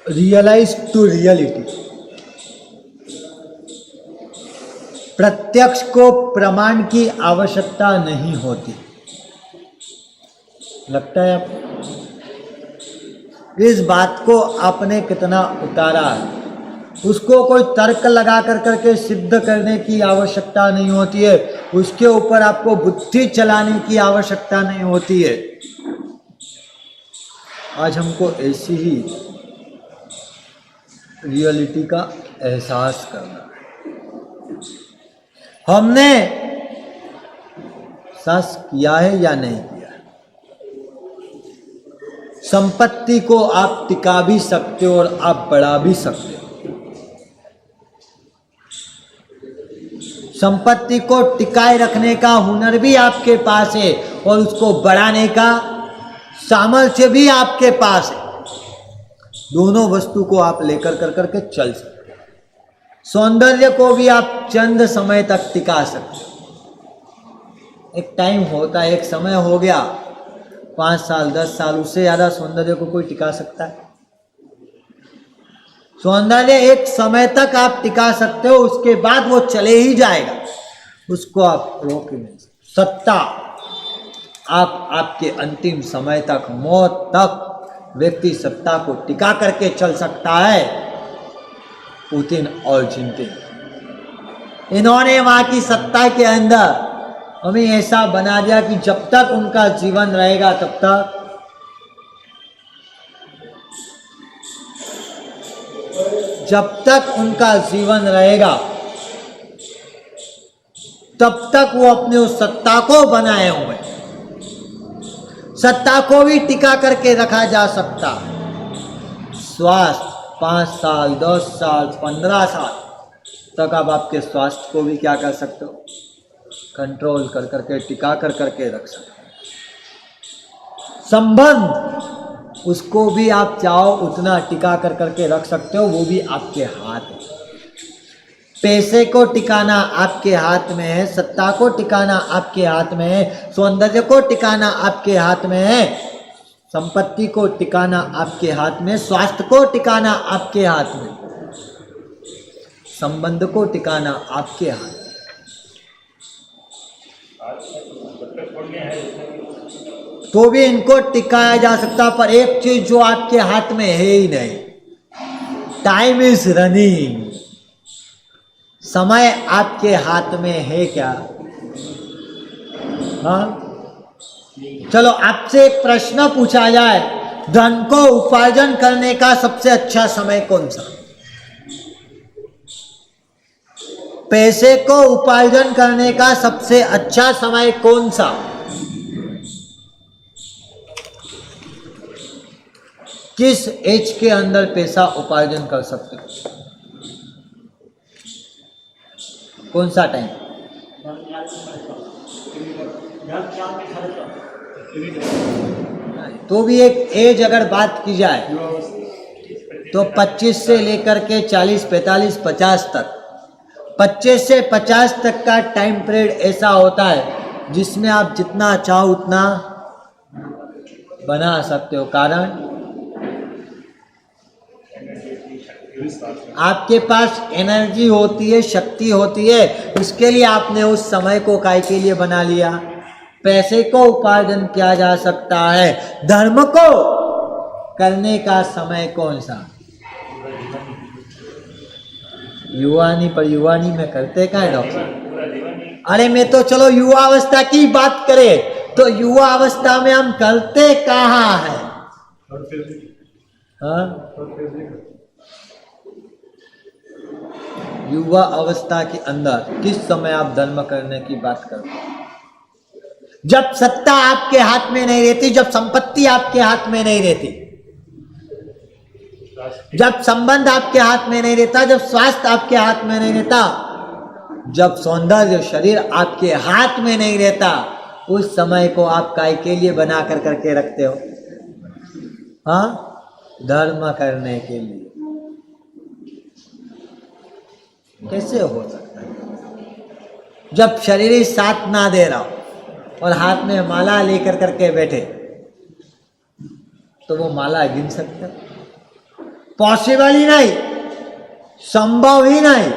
Realise to reality, प्रत्यक्ष को प्रमाण की आवश्यकता नहीं होती। लगता है आपको इस बात को आपने कितना उतारा है? उसको कोई तर्क लगा कर करके सिद्ध करने की आवश्यकता नहीं होती है, उसके ऊपर आपको बुद्धि चलाने की आवश्यकता नहीं होती है। आज हमको ऐसी ही रियलिटी का एहसास करना है। हमने सांस किया है या नहीं किया? संपत्ति को आप टिका भी सकते हो और आप बढ़ा भी सकते हो। संपत्ति को टिकाए रखने का हुनर भी आपके पास है और उसको बढ़ाने का सामर्थ्य भी आपके पास है। दोनों वस्तु को आप लेकर कर करके चल सकते हो। सौंदर्य को भी आप चंद समय तक टिका सकते हो। एक टाइम होता है, एक समय हो गया, 5 साल 10 साल, उससे ज्यादा सौंदर्य को कोई टिका सकता है? सौंदर्य एक समय तक आप टिका सकते हो, उसके बाद वो चले ही जाएगा, उसको आप रोक ही नहीं सकते। सत्ता आप आपके अंतिम समय तक, मौत तक व्यक्ति सत्ता को टिका करके चल सकता है। पुतिन और जिनपिंग, इन्होंने वहां की सत्ता के अंदर हमें ऐसा बना दिया कि जब तक उनका जीवन रहेगा जब तक उनका जीवन रहेगा तब तक वो अपने उस सत्ता को बनाए हुए, सत्ता को भी टिका करके रखा जा सकता है। स्वास्थ्य 5 साल 10 साल 15 साल तक आप आपके स्वास्थ्य को भी क्या कर सकते हो? कंट्रोल कर करके, टिका कर करके रख सकते हो। संबंध, उसको भी आप चाहो उतना टिका कर करके रख सकते हो, वो भी आपके हाथ है। पैसे को टिकाना आपके हाथ में है, सत्ता को टिकाना आपके हाथ में है, सौंदर्य को टिकाना आपके हाथ में है, संपत्ति को टिकाना आपके हाथ में, स्वास्थ्य को टिकाना आपके हाथ में, संबंध को टिकाना आपके हाथ में। तो भी इनको टिकाया जा सकता, पर एक चीज जो आपके हाथ में है ही नहीं, टाइम इज रनिंग। समय आपके हाथ में है क्या? हाँ, चलो आपसे एक प्रश्न पूछा जाए, धन को उपार्जन करने का सबसे अच्छा समय कौन सा? पैसे को उपार्जन करने का सबसे अच्छा समय कौन सा? किस एज के अंदर पैसा उपार्जन कर सकते हो? कौन सा टाइम? तो भी एक एज अगर बात की जाए तो 25 से लेकर के 40 45 50 तक, 25 से 50 तक का टाइम पीरियड ऐसा होता है जिसमें आप जितना चाहो उतना बना सकते हो। कारण आपके पास एनर्जी होती है, शक्ति होती है, इसके लिए आपने उस समय को काय के लिए बना लिया। पैसे को उपार्जन किया जा सकता है, धर्म को करने का समय कौन सा? युवानी, पर युवानी में करते क्या है डॉक्टर? अरे मैं तो चलो युवा अवस्था की बात करें तो युवा अवस्था में हम करते कहाँ है? हाँ, युवा अवस्था के अंदर किस समय आप धर्म करने की बात करते हैं? जब सत्ता आपके हाथ में नहीं रहती, जब संपत्ति आपके हाथ में नहीं रहती, जब संबंध आपके हाथ में नहीं रहता, जब स्वास्थ्य आपके हाथ में नहीं रहता, जब सौंदर्य शरीर आपके हाथ में नहीं रहता, उस समय को आप काय के लिए बना कर करके रखते हो? हाँ, धर्म करने के लिए। कैसे हो सकता है? जब शरीर ही साथ ना दे रहा हो और हाथ में माला लेकर करके बैठे तो वो माला गिन सकते हो? पॉसिबल ही नहीं, संभव ही नहीं।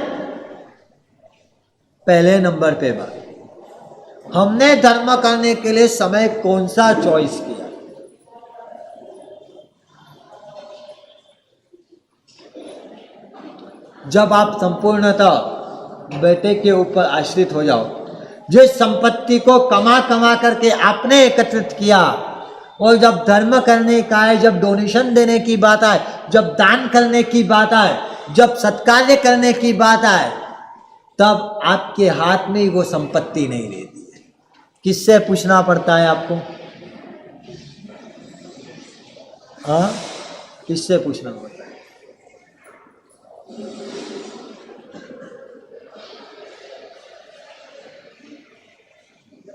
पहले नंबर पे बात, हमने धर्म करने के लिए समय कौन सा चॉइस किया? जब आप संपूर्णतः बेटे के ऊपर आश्रित हो जाओ, जिस संपत्ति को कमा कमा करके आपने एकत्रित किया, और जब धर्म करने का है, जब डोनेशन देने की बात आए, जब दान करने की बात आए, जब सत्कार्य करने की बात आए, तब आपके हाथ में वो संपत्ति नहीं रहती है। किससे पूछना पड़ता है आपको? हाँ, किससे पूछना पड़ता है?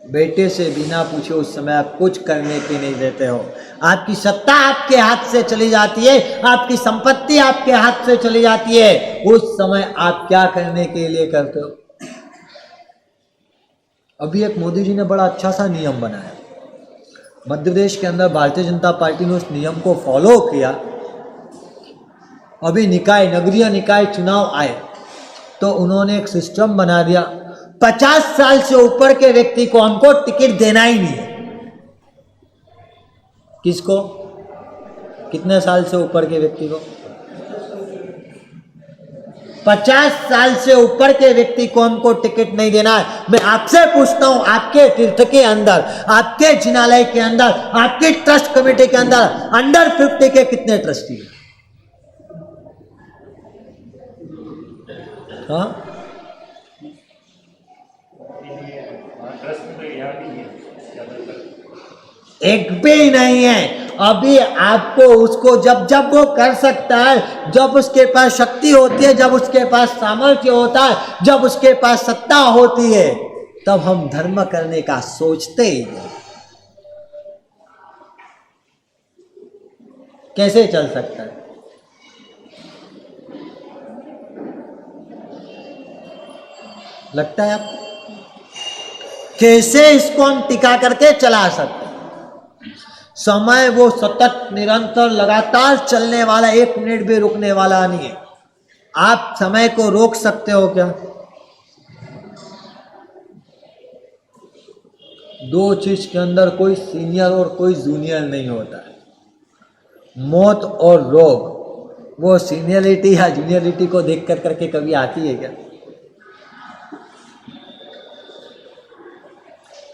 बेटे से बिना पूछे उस समय आप कुछ करने के नहीं देते हो। आपकी सत्ता आपके हाथ से चली जाती है, आपकी संपत्ति आपके हाथ से चली जाती है। उस समय आप क्या करने के लिए करते हो? अभी एक मोदी जी ने बड़ा अच्छा सा नियम बनाया, मध्य प्रदेश के अंदर भारतीय जनता पार्टी ने उस नियम को फॉलो किया। अभी नगरीय निकाय चुनाव आए तो उन्होंने एक सिस्टम बना दिया, 50 साल से ऊपर के व्यक्ति को हमको टिकट देना ही नहीं है। किसको? कितने साल से ऊपर के व्यक्ति को? 50 साल से ऊपर के व्यक्ति को हमको टिकट नहीं देना है। मैं आपसे पूछता हूं, आपके तीर्थ के अंदर, आपके जिनालय के अंदर, आपके ट्रस्ट कमेटी के अंदर अंडर 50 के कितने ट्रस्टी हैं? हाँ, एक भी नहीं है। अभी आपको उसको जब वो कर सकता है, जब उसके पास शक्ति होती है, जब उसके पास सामर्थ्य होता है, जब उसके पास सत्ता होती है, तब हम धर्म करने का सोचते ही नहीं। कैसे चल सकता है? लगता है आप कैसे इसको हम टिका करके चला सकते? समय वो सतत निरंतर लगातार चलने वाला, 1 मिनट भी रुकने वाला नहीं है। आप समय को रोक सकते हो क्या? दो चीज के अंदर कोई सीनियर और कोई जूनियर नहीं होता है, मौत और रोग। वो सीनियरिटी या जूनियरिटी को देख कर करके कभी आती है क्या?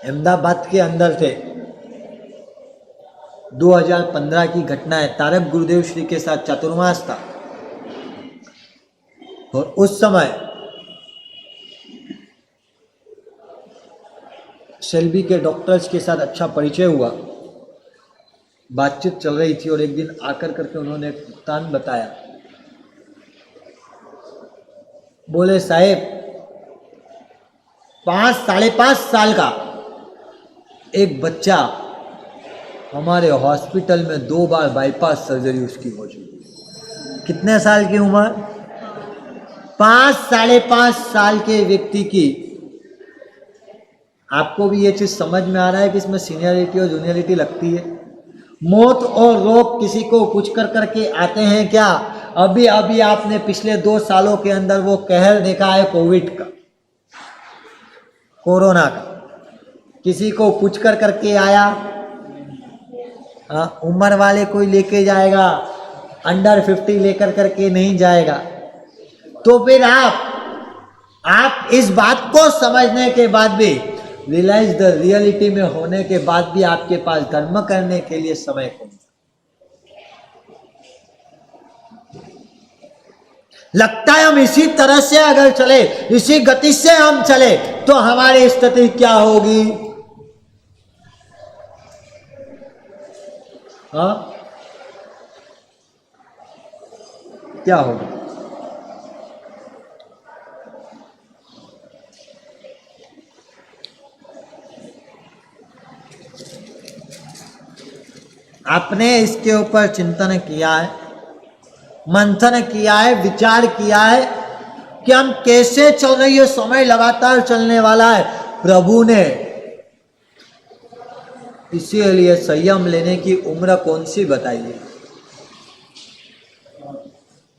अहमदाबाद के अंदर थे, 2015 की घटना है। तारक गुरुदेव श्री के साथ चातुर्मास था और उस समय शेल्बी के डॉक्टर्स के साथ अच्छा परिचय हुआ, बातचीत चल रही थी और एक दिन आकर करके उन्होंने एक वृत्तांत बताया। बोले साहेब, 5-5.5 साल का एक बच्चा हमारे हॉस्पिटल में 2 बार बाईपास सर्जरी उसकी हो चुकी। कितने साल की उम्र? 5-5.5 साल के व्यक्ति की। आपको भी ये चीज समझ में आ रहा है कि इसमें सीनियरिटी और जूनियरिटी लगती है? मौत और रोग किसी को पूछ कर करके आते हैं क्या? अभी अभी आपने पिछले 2 सालों के अंदर वो कहर देखा है कोविड का, कोरोना का। किसी को पूछ कर करके आया? उम्र वाले कोई लेके जाएगा, अंडर 50 लेकर करके नहीं जाएगा। तो फिर आप इस बात को समझने के बाद भी, रियलाइज द रियलिटी में होने के बाद भी आपके पास धर्म करने के लिए समय कौन? लगता है हम इसी तरह से अगर चले, इसी गति से हम चले, तो हमारी स्थिति क्या होगी? हाँ, क्या होगा? आपने इसके ऊपर चिंतन किया है, मंथन किया है, विचार किया है कि हम कैसे चल रही है? समय लगातार चलने वाला है। प्रभु ने इसीलिए संयम लेने की उम्र कौन सी बताई है?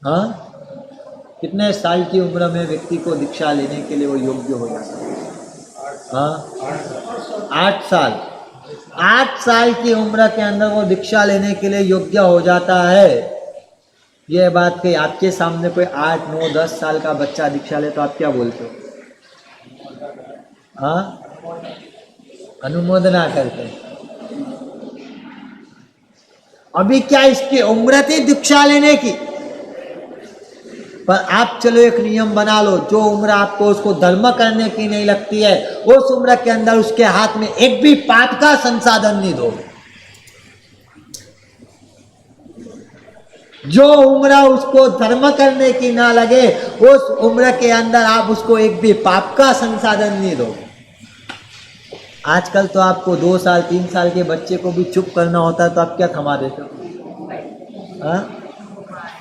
हाँ, कितने साल की उम्र में व्यक्ति को दीक्षा लेने के लिए वो योग्य हो जाता है? हाँ, 8 साल। 8 साल की उम्र के अंदर वो दीक्षा लेने के लिए योग्य हो जाता है। ये बात कही आपके सामने कोई 8, 9, 10 साल का बच्चा दीक्षा ले तो आप क्या बोलते हो? हाँ, अनुमोदना करते हैं। अभी क्या इसकी उम्र थी दीक्षा लेने की? पर आप चलो एक नियम बना लो, जो उम्र आपको उसको धर्म करने की नहीं लगती है, उस उम्र के अंदर उसके हाथ में एक भी पाप का संसाधन नहीं दो। जो उम्र उसको धर्म करने की ना लगे, उस उम्र के अंदर आप उसको एक भी पाप का संसाधन नहीं दो। आजकल तो आपको 2 साल 3 साल के बच्चे को भी चुप करना होता है तो आप क्या थमा देते हो?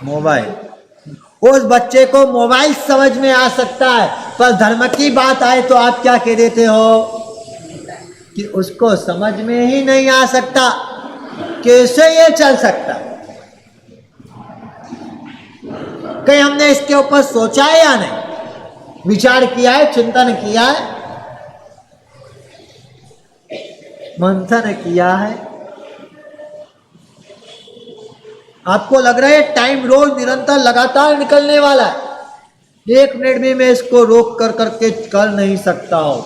मोबाइल। उस बच्चे को मोबाइल समझ में आ सकता है, पर धर्म की बात आए तो आप क्या कह देते हो कि उसको समझ में ही नहीं आ सकता, कैसे ये चल सकता? कहीं हमने इसके ऊपर सोचा है या नहीं? विचार किया है, चिंतन किया है, मंथन किया है? आपको लग रहा है टाइम रोज निरंतर लगातार निकलने वाला है, 1 मिनट भी मैं इसको रोक कर करके कर नहीं सकता हूं।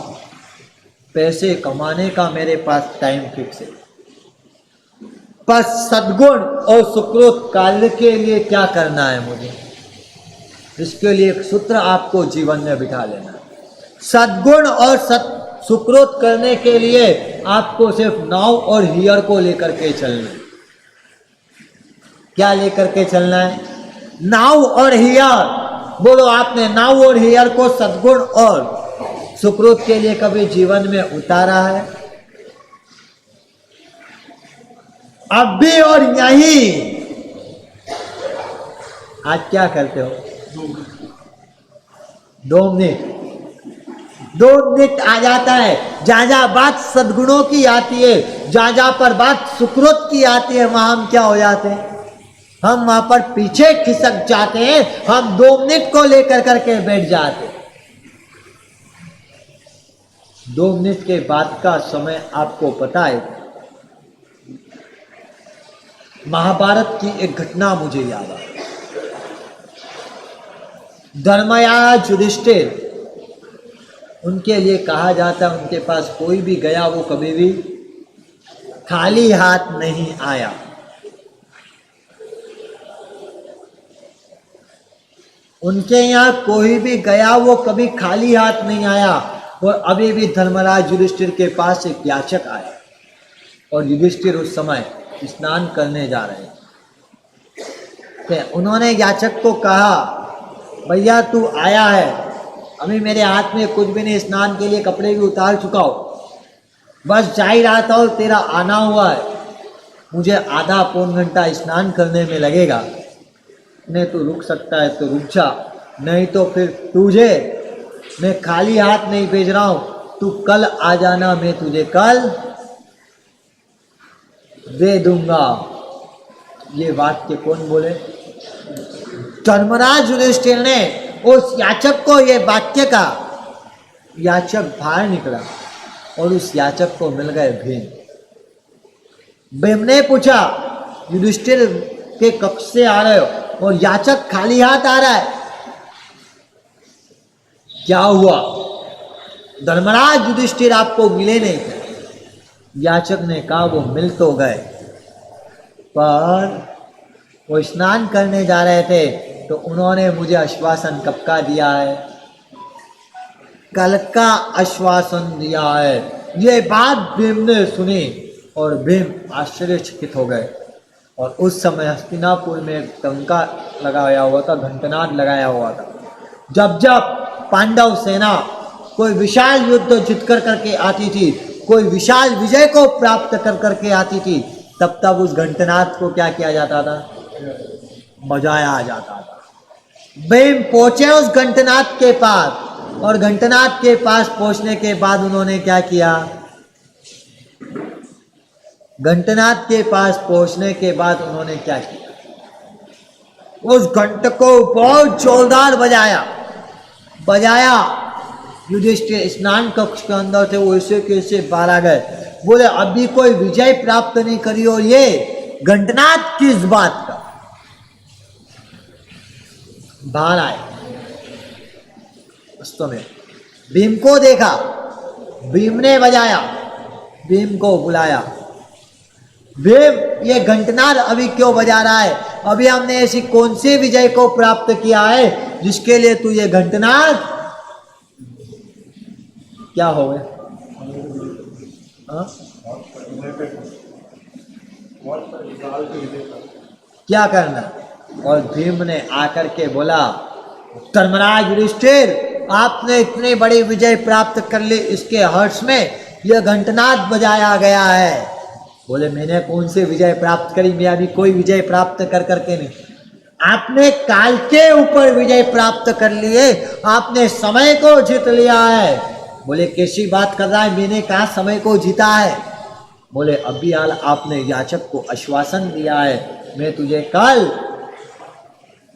पैसे कमाने का मेरे पास टाइम फिक्स है, पर सद्गुण और सुकृत कार्य के लिए क्या करना है मुझे, इसके लिए एक सूत्र आपको जीवन में बिठा लेना है। सद्गुण और सुकृत करने के लिए आपको सिर्फ नाव और हियर को लेकर के चलना है। क्या लेकर के चलना है? नाव और हियर। बोलो, आपने नाव और हियर को सद्गुण और सुकृत के लिए कभी जीवन में उतारा है? अब भी और यही आज क्या करते हो? 2 मिनट आ जाता है। जहां जहां बात सद्गुणों की आती है, जहां जहां पर बात सुकृत की आती है, वहां हम क्या हो जाते हैं? हम वहां पर पीछे खिसक जाते हैं। हम 2 मिनट को लेकर करके बैठ जाते हैं। 2 मिनट के बाद का समय आपको पता है? महाभारत की एक घटना मुझे याद आई। धर्मराज युधिष्ठिर, उनके लिए कहा जाता है उनके पास कोई भी गया वो कभी भी खाली हाथ नहीं आया। उनके यहाँ कोई भी गया वो कभी खाली हाथ नहीं आया। और अभी भी धर्मराज युधिष्ठिर के पास एक याचक आया, और युधिष्ठिर उस समय स्नान करने जा रहे थे। उन्होंने याचक को कहा, भैया तू आया है, अभी मेरे हाथ में कुछ भी नहीं, स्नान के लिए कपड़े भी उतार चुका हो, बस जा ही रहा था और तेरा आना हुआ है, मुझे आधा पौन घंटा स्नान करने में लगेगा, नहीं तो रुक सकता है तो रुक जा, नहीं तो फिर तुझे मैं खाली हाथ नहीं भेज रहा हूं, तू कल आ जाना, मैं तुझे कल दे दूंगा। ये वाक्य कौन बोले? धर्मराज युधिष्ठिर ने उस याचक को ये वाक्य का। याचक बाहर निकला और उस याचक को मिल गए भीम। भीम ने पूछा, युधिष्ठिर के कक्ष से आ रहे हो और याचक खाली हाथ आ रहा है, क्या हुआ? धर्मराज युधिष्ठिर आपको मिले नहीं थे। याचक ने कहा, वो मिल तो गए, पर वो स्नान करने जा रहे थे तो उन्होंने मुझे आश्वासन कब का दिया है? कल का आश्वासन दिया है। ये बात भीम ने सुनी और भीम आश्चर्यचकित हो गए। और उस समय हस्तिनापुर में एक टंका लगाया हुआ था, घंटनाद लगाया हुआ था। जब जब पांडव सेना कोई विशाल युद्ध जीत कर करके आती थी, कोई विशाल विजय को प्राप्त कर करके आती थी, तब तब उस घंटनाद को क्या किया जाता था? बजाया जाता था। भीम पहुंचे उस घंटनाद के पास, और घंटनाद के पास पहुंचने के बाद उन्होंने क्या किया? घंटनाद के पास पहुंचने के बाद उन्होंने क्या किया? उस घंट को बहुत जोरदार बजाया। युधिष्ठिर स्नान कक्ष के अंदर थे, वो ऐसे कैसे बाहर आ गए। बोले अभी कोई विजय प्राप्त नहीं करी और ये घंटनाद किस बात का। बाहर आए, वास्तव में भीम को देखा, भीम ने बजाया, भीम को बुलाया। भीम ये घंटनाद अभी क्यों बजा रहा है? अभी हमने ऐसी कौन सी विजय को प्राप्त किया है जिसके लिए तू ये घंटनाद? क्या हो गया? क्या करना? और भीम ने आकर के बोला, धर्मराज युधिष्ठिर, आपने इतनी बड़ी विजय प्राप्त कर ली, इसके हर्ष में यह घंटनाद बजाया गया है। बोले मैंने कौन सी विजय प्राप्त करी? मैं अभी कोई विजय प्राप्त कर करके नहीं। आपने काल के ऊपर विजय प्राप्त कर लिए, आपने समय को जीत लिया है। बोले कैसी बात कर रहा है? मैंने कहा समय को जीता है? बोले अभी हाल आपने याचक को आश्वासन दिया है, मैं तुझे कल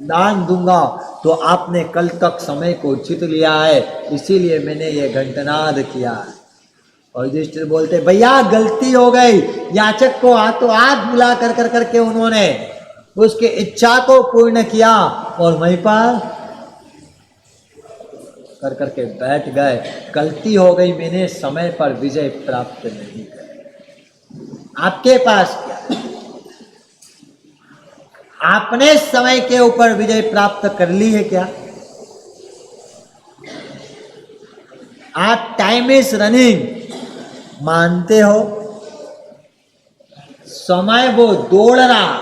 दान दूंगा, तो आपने कल तक समय को जीत लिया है, इसीलिए मैंने ये घंटनाद किया है। और युधिष्ठिर बोलते, भैया गलती हो गई, याचक को हाथों हाथ बुला कर करके उन्होंने उसकी इच्छा को पूर्ण किया और वहीं पर कर करके बैठ गए। गलती हो गई, मैंने समय पर विजय प्राप्त नहीं की। आपके पास क्या? आपने समय के ऊपर विजय प्राप्त कर ली है क्या? आप टाइम इज रनिंग मानते हो? समय वो दौड़ रहा।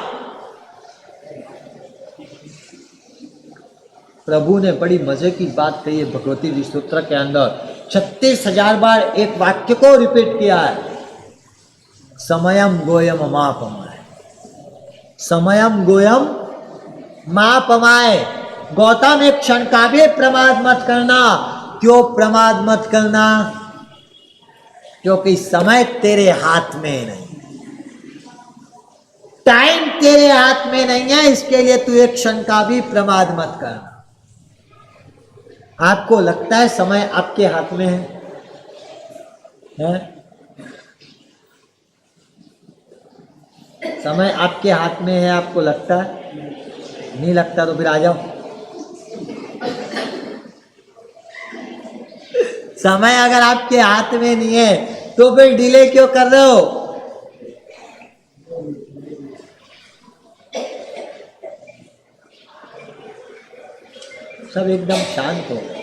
प्रभु ने बड़ी मजे की बात कही है भगवती जी सूत्र के अंदर, 36,000 बार एक वाक्य को रिपीट किया है, समयम गोयम मापमाय, समयम गोयम मापमाय। गौतम एक क्षण का भी प्रमाद मत करना। क्यों प्रमाद मत करना? क्योंकि समय तेरे हाथ में नहीं, टाइम तेरे हाथ में नहीं है, इसके लिए तू एक क्षण का भी प्रमाद मत करना। आपको लगता है समय आपके हाथ में है? समय आपके हाथ में है, आपको लगता है? नहीं लगता तो फिर आ जाओ। समय अगर आपके हाथ में नहीं है तो फिर डिले क्यों कर रहे हो? सब एकदम शांत हो गए,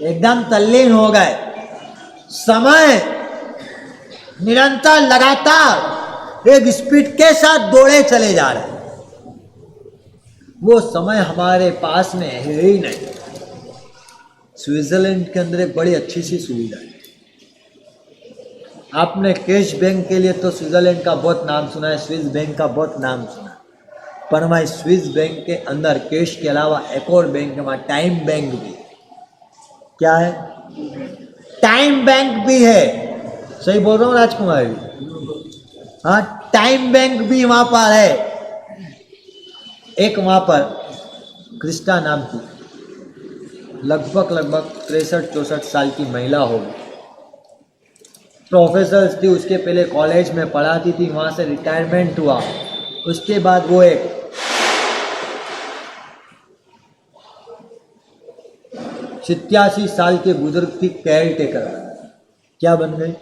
एकदम तल्लीन हो गए। समय निरंतर लगातार एक स्पीड के साथ दौड़े चले जा रहे हैं। वो समय हमारे पास में है ही नहीं। स्विट्जरलैंड के अंदर एक बड़ी अच्छी सी सुविधा है। आपने कैश बैंक के लिए तो स्विट्जरलैंड का बहुत नाम सुना है, स्विस बैंक का बहुत नाम सुना है, पर मैं स्विस बैंक के अंदर कैश के अलावा एक और बैंक है, वहाँ टाइम बैंक भी। क्या है? टाइम बैंक भी है। सही बोल रहा हूँ राजकुमार जी? हाँ, टाइम बैंक भी वहाँ पर है। एक वहाँ पर क्रिस्टा नाम की लगभग 63-64 साल की महिला होगी, प्रोफेसर थी, उसके पहले कॉलेज में पढ़ाती थी, वहाँ से रिटायरमेंट हुआ। उसके बाद वो एक 87 साल के बुजुर्ग की केयर टेकर क्या बन गई?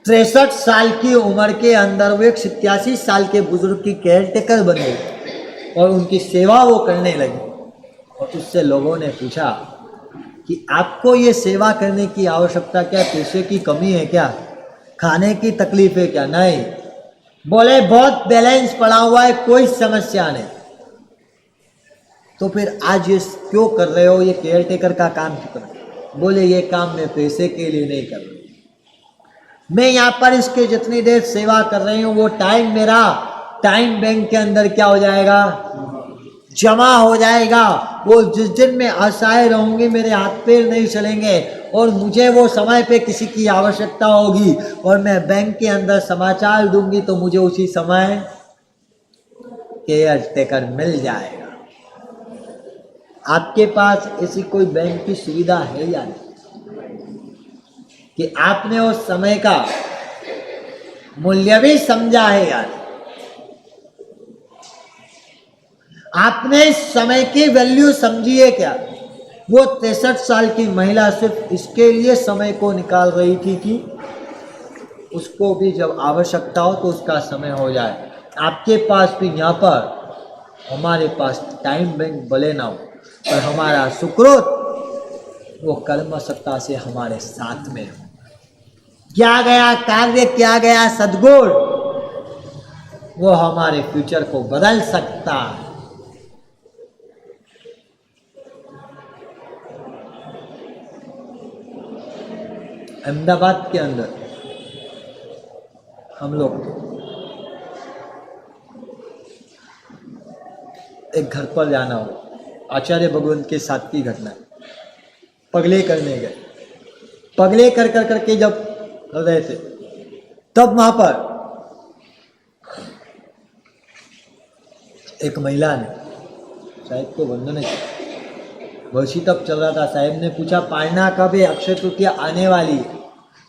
63 साल की उम्र के अंदर वो एक 87 साल के बुजुर्ग की केयर टेकर बन गई और उनकी सेवा वो करने लगी। और उससे लोगों ने पूछा कि आपको ये सेवा करने की आवश्यकता क्या? पैसे की कमी है क्या? खाने की तकलीफ है क्या? नहीं। बोले बहुत बैलेंस पड़ा हुआ है, कोई समस्या नहीं। तो फिर आज ये क्यों कर रहे हो? ये केयर टेकर का काम क्यों कर रहे हो? बोले ये काम मैं पैसे के लिए नहीं कर रहा, मैं यहाँ पर इसके जितनी देर सेवा कर रही हूँ वो टाइम मेरा टाइम बैंक के अंदर क्या हो जाएगा? जमा हो जाएगा। वो जिस दिन मैं असहाय रहूंगी, मेरे हाथ पैर नहीं चलेंगे और मुझे वो समय पे किसी की आवश्यकता होगी और मैं बैंक के अंदर समाचार दूंगी तो मुझे उसी समय केयर टेकर मिल जाएगा। आपके पास ऐसी कोई बैंक की सुविधा है या नहीं कि आपने उस समय का मूल्य भी समझा है यार? आपने इस समय की वैल्यू समझी है क्या? वो 63 साल की महिला सिर्फ इसके लिए समय को निकाल रही थी कि उसको भी जब आवश्यकता हो तो उसका समय हो जाए। आपके पास भी यहाँ पर, हमारे पास टाइम बैंक भले ना हो, पर हमारा सुकृत वो कर्म सत्ता से हमारे साथ में हो। किया गया कार्य, किया गया सद्गुण, वो हमारे फ्यूचर को बदल सकता है। अहमदाबाद के अंदर हम लोग एक घर पर जाना हो, आचार्य भगवंत के साथ की घटना, पगले करने गए। पगले कर कर करके जब कर रहे थे तब वहां पर एक महिला ने साहब को वंदन किया। वर्षी तब चल रहा था। साहब ने पूछा पारना कब है? अक्षय तृतीया आने वाली है,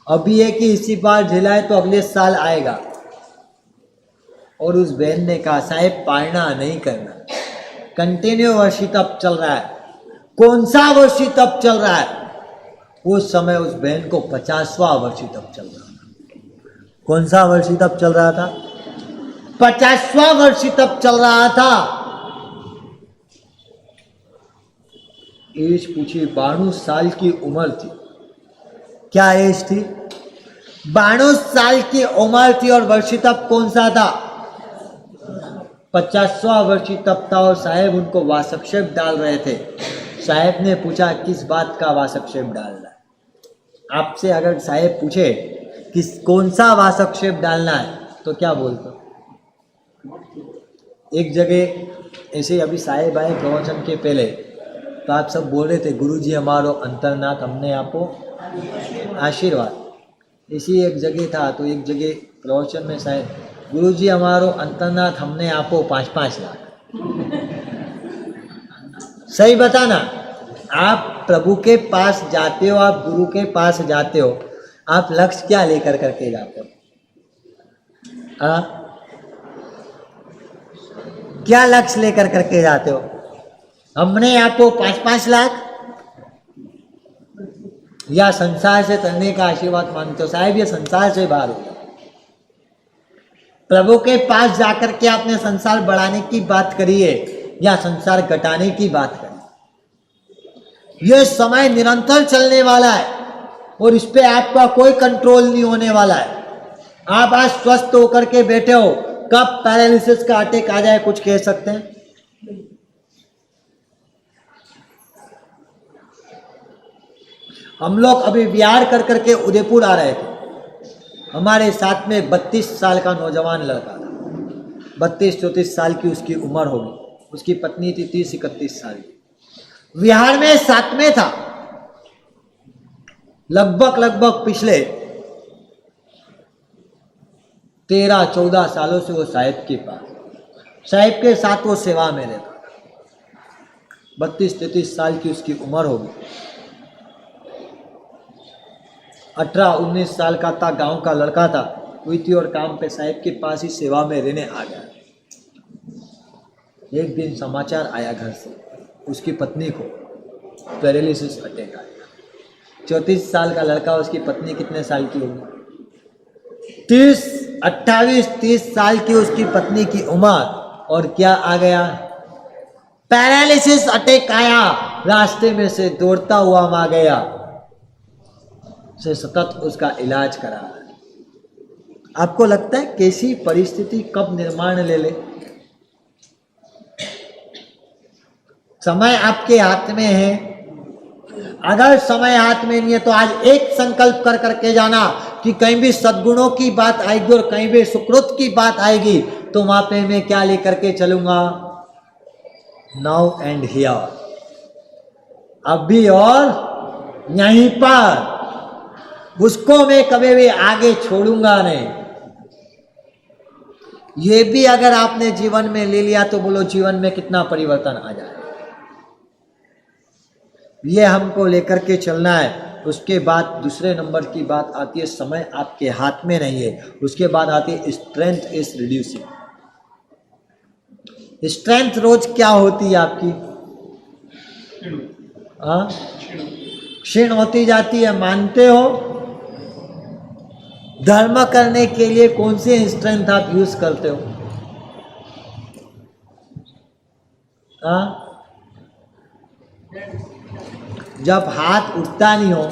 अभी है कि इसी बार झेलाए तो अगले साल आएगा। और उस बहन ने कहा साहब पारना नहीं करना, कंटिन्यू वर्षी तप चल रहा है। कौन सा वर्षी तप चल रहा है? उस समय उस बहन को 50वां वर्षी तप चल रहा था। कौन सा वर्षी तप चल रहा था? 50वां वर्षी तप चल रहा था। एज पूछी, 92 साल की उम्र थी। क्या एज थी? 92 साल की उम्र थी। और वर्षी तप कौन सा था? 50वां वर्षी तप था। और साहेब उनको वासक्षेप डाल रहे थे। साहेब ने पूछा किस बात का वासक्षेप डाल रहा है? आपसे अगर साहेब पूछे किस कौन सा वासक्षेप डालना है तो क्या बोलते? एक जगह ऐसे अभी साहेब आए प्रवचन के पहले, तो आप सब बोल रहे थे गुरुजी हमारो अंतरनाथ हमने आपको आशीर्वाद। इसी एक जगह था तो एक जगह प्रवचन में साहेब गुरुजी हमारो अंतरनाथ हमने आपको 5-5 लाख। सही बताना, आप प्रभु के पास जाते हो, आप गुरु के पास जाते हो, आप लक्ष्य क्या लेकर करके जाते हो? क्या लक्ष्य लेकर करके जाते हो? हमने आपको 5-5 लाख या संसार से तरने का आशीर्वाद मांगते हो? साहब ये संसार से बाहर हो। प्रभु के पास जाकर के आपने संसार बढ़ाने की बात करी है या संसार घटाने की बात करी? यह समय निरंतर चलने वाला है और इस पे आपका कोई कंट्रोल नहीं होने वाला है। आप आज स्वस्थ होकर के बैठे हो, कब पैरालिसिस का अटैक आ जाए कुछ कह सकते हैं? हम लोग अभी विहार कर करके उदयपुर आ रहे थे। हमारे साथ में 32 साल का नौजवान लड़का था। 32-34 साल की उसकी उम्र होगी। उसकी पत्नी थी 30-31 साल की। विहार में साथ में था। लगभग पिछले 13-14 सालों से वो साहिब के पास, साहिब के साथ वो सेवा में रहता था। 32-33 साल की उसकी उम्र होगी। 18-19 साल का था, गांव का लड़का था, हुई थी और काम पे साहिब के पास ही सेवा में रहने आ गया। एक दिन समाचार आया घर से, उसकी पत्नी को पैरालिसिस अटैक आ गया। 34 साल का लड़का, उसकी पत्नी कितने साल की होगी? 28-30 साल की उसकी पत्नी की उम्र। और क्या आ गया? पैरालिसिस अटैक आया। रास्ते में से दौड़ता हुआ आ गया, से सतत उसका इलाज करा। आपको लगता है कैसी परिस्थिति कब निर्माण ले ले? समय आपके हाथ में है। अगर समय हाथ में नहीं है तो आज एक संकल्प कर करके जाना कि कहीं भी सद्गुणों की बात आएगी और कहीं भी सुकृत की बात आएगी तो वहां पे मैं क्या लेकर के चलूंगा? नाउ एंड हियर, अभी और यहीं पर। उसको मैं कभी भी आगे छोड़ूंगा नहीं। ये भी अगर आपने जीवन में ले लिया तो बोलो जीवन में कितना परिवर्तन आ जाए। ये हमको लेकर के चलना है। उसके बाद दूसरे नंबर की बात आती है, समय आपके हाथ में नहीं है। उसके बाद आती है स्ट्रेंथ इज रिड्यूसिंग। स्ट्रेंथ रोज क्या होती है आपकी? क्षीण होती जाती है। मानते हो? धर्म करने के लिए कौन सी स्ट्रेंथ आप यूज करते हो? जब हाथ उठता नहीं हो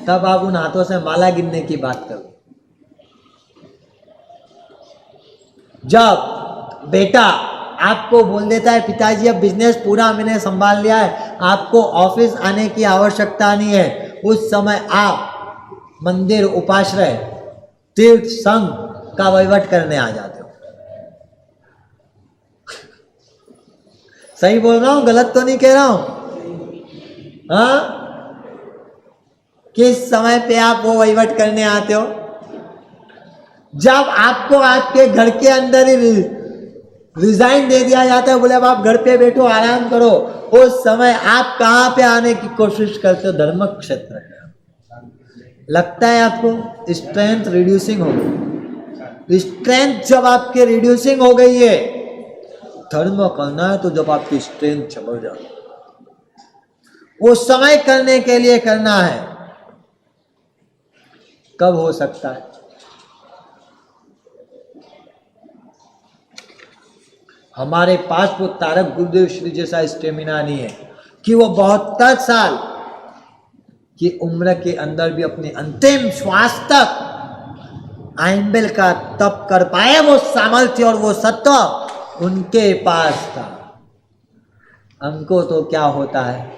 तब आप उन हाथों से माला गिनने की बात करो। जब बेटा आपको बोल देता है पिताजी अब बिजनेस पूरा मैंने संभाल लिया है, आपको ऑफिस आने की आवश्यकता नहीं है, उस समय आप मंदिर, उपाश्रय, तीर्थ, संघ का वहीवट करने आ जाते हो। सही बोल रहा हूं? गलत तो नहीं कह रहा हूं? हाँ, किस समय पे आप वो वहीवट करने आते हो? जब आपको आपके घर के अंदर ही रिजाइन दे दिया जाता है, बोले अब आप घर पे बैठो, आराम करो, उस समय आप कहां पे आने की कोशिश करते हो? धर्म क्षेत्र। लगता है आपको स्ट्रेंथ रिड्यूसिंग हो गई। स्ट्रेंथ जब आपके रिड्यूसिंग हो गई है, धर्म करना है तो जब आपकी स्ट्रेंथ चढ़ जाए, वो समय करने के लिए करना है। कब हो सकता है? हमारे पास वो तारक गुरुदेव श्री जैसा स्टेमिना नहीं है कि वो 72 साल की उम्र के अंदर भी अपने अंतिम श्वास तक आइंबेल का तप कर पाए। वो सामर्थ्य और वो सत्व उनके पास था। हमको तो क्या होता है,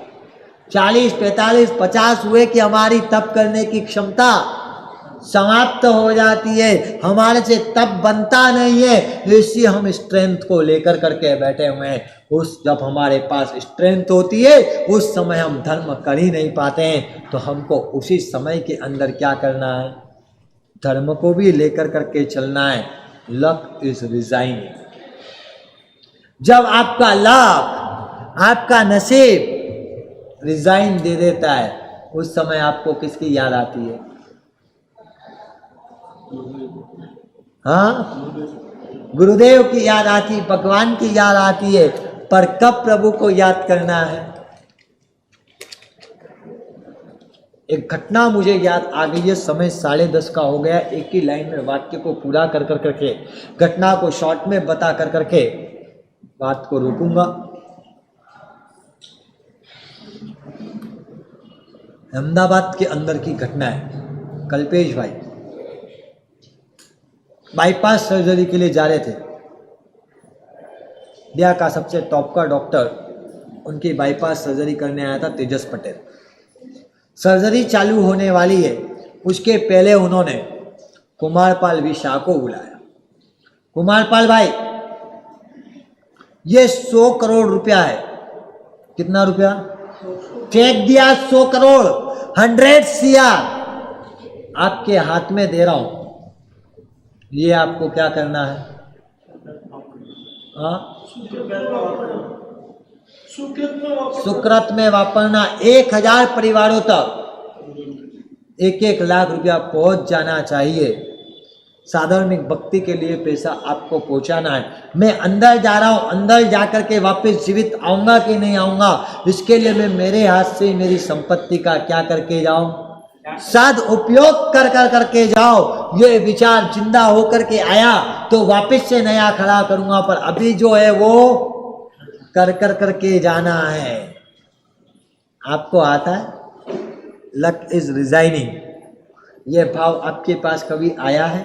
40, 45, 50 हुए कि हमारी तप करने की क्षमता समाप्त हो जाती है, हमारे से तप बनता नहीं है, इसलिए हम स्ट्रेंथ को लेकर करके बैठे हुए हैं। उस जब हमारे पास स्ट्रेंथ होती है उस समय हम धर्म कर ही नहीं पाते हैं। तो हमको उसी समय के अंदर क्या करना है? धर्म को भी लेकर करके चलना है। Luck is resigning. जब आपका लक, आपका नसीब रिजाइन दे देता है, उस समय आपको किसकी याद आती है? हाँ, गुरुदेव की याद आती, भगवान की याद आती है। पर कब प्रभु को याद करना है? एक घटना मुझे याद आ गई है, समय 10:30 का हो गया। एक ही लाइन में वाक्य को पूरा कर करके, घटना को शॉर्ट में बता कर करके बात को रोकूंगा। अहमदाबाद के अंदर की घटना है। कल्पेश भाई बाईपास सर्जरी के लिए जा रहे थे। इंडिया का सबसे टॉप का डॉक्टर उनकी बाईपास सर्जरी करने आया था, तेजस पटेल। सर्जरी चालू होने वाली है, उसके पहले उन्होंने कुमारपाल वी शाह को बुलाया। कुमारपाल भाई, ये 100 करोड़ रुपया है। कितना रुपया? चेक दिया 100 करोड़, 100 CR आपके हाथ में दे रहा हूं। ये आपको क्या करना है? सुकृत में वापरना। 1000 परिवारों तक 1-1 लाख रुपया पहुंच जाना चाहिए। साधार्मिक भक्ति के लिए पैसा आपको पहुंचाना है। मैं अंदर जा रहा हूं, अंदर जाकर के वापस जीवित आऊंगा कि नहीं आऊंगा, इसके लिए मैं मेरे हाथ से मेरी संपत्ति का क्या करके जाऊं? सद उपयोग कर करके जाओ। ये विचार जिंदा होकर के आया तो वापस से नया खड़ा करूंगा, पर अभी जो है वो कर करके जाना है। आपको आता है? Luck is resigning. ये भाव आपके पास कभी आया है?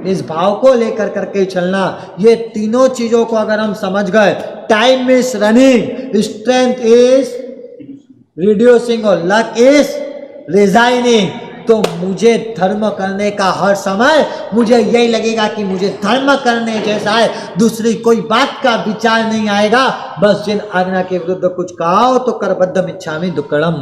इस भाव को लेकर करके चलना। ये तीनों चीजों को अगर हम समझ गए, time is running, strength is reducing और लक इज रिजाइनिंग, तो मुझे धर्म करने का हर समय मुझे यही लगेगा कि मुझे धर्म करने जैसा है, दूसरी कोई बात का विचार नहीं आएगा। बस जिन आज्ञा के विरुद्ध कुछ कहा हो तो करबद्धम इच्छामि दुक्कडम।